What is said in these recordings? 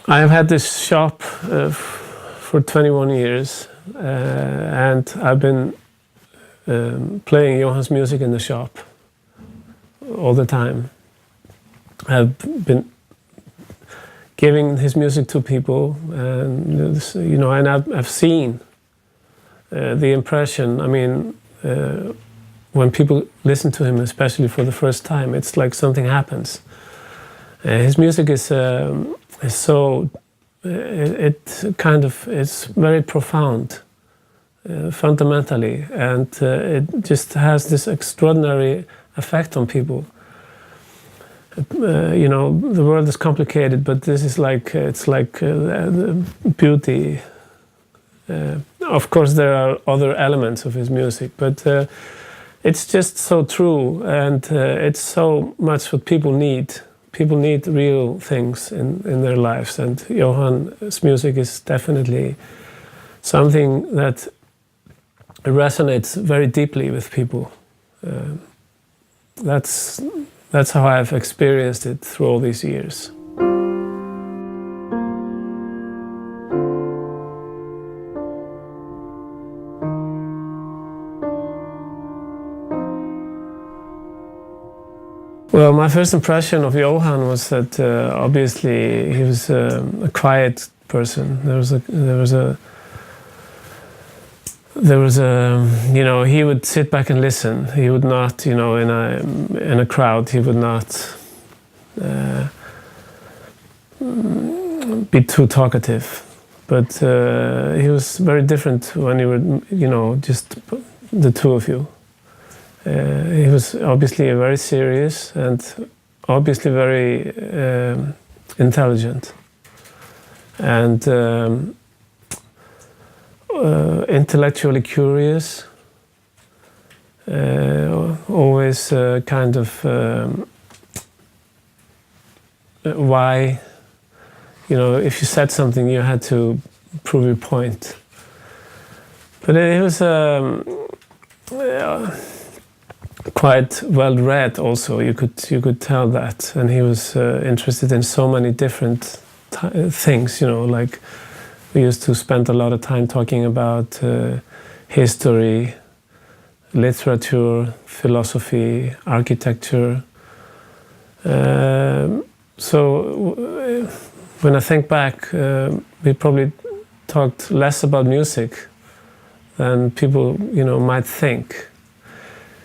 I've had this shop for 21 years, and I've been playing Jóhann's music in the shop all the time. I've been giving his music to people, and and I've seen the impression. I mean, when people listen to him, especially for the first time, it's like something happens. His music is so it's very profound, fundamentally, and it just has this extraordinary effect on people. The world is complicated, but this is it's like beauty. Of course, there are other elements of his music, but it's just so true, and it's so much what people need. People need real things in their lives, and Jóhann's music is definitely something that resonates very deeply with people. That's how I've experienced it through all these years. Well, my first impression of Jóhann was that obviously he was a quiet person. He would sit back and listen. He would not, in a crowd, he would not be too talkative. But he was very different when you were, just the two of you. He was obviously very serious and obviously very intelligent and intellectually curious, always why, if you said something you had to prove your point. But it was quite well read also, you could tell that, and he was interested in so many different things, like we used to spend a lot of time talking about history, literature, philosophy, architecture. So when I think back, we probably talked less about music than people might think.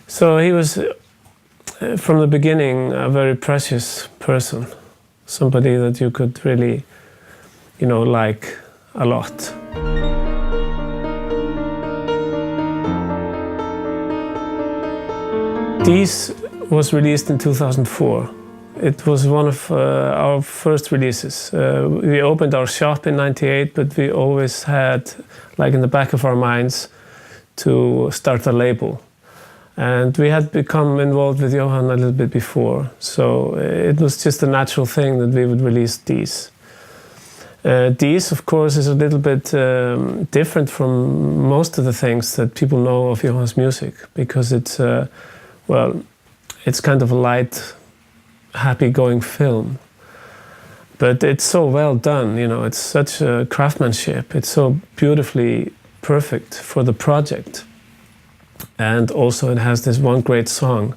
So he was, from the beginning, a very precious person, somebody that you could really, like a lot. This was released in 2004. It was one of our first releases. We opened our shop in '98, but we always had, in the back of our minds, to start a label. And we had become involved with Jóhann a little bit before, so it was just a natural thing that we would release these. These, of course, is a little bit different from most of the things that people know of Jóhann's music, because it's, it's kind of a light, happy-going film. But it's so well done, it's such a craftsmanship, it's so beautifully perfect for the project. And also it has this one great song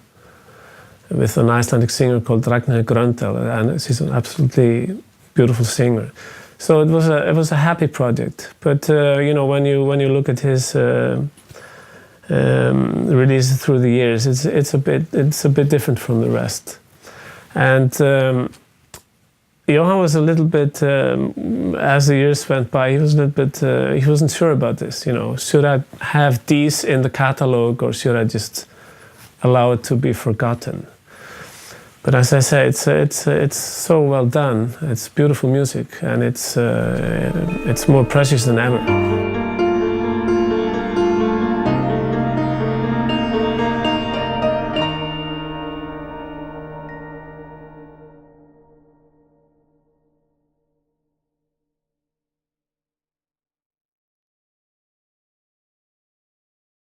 with an Icelandic singer called Ragnheiður Gröndal, and she's an absolutely beautiful singer. So it was a happy project. But when you look at his releases through the years, it's a bit different from the rest. And Jóhann was a little bit, as the years went by, he was a little bit, he wasn't sure about this, should I have these in the catalog or should I just allow it to be forgotten? But as I say, it's so well done, it's beautiful music, and it's more precious than ever.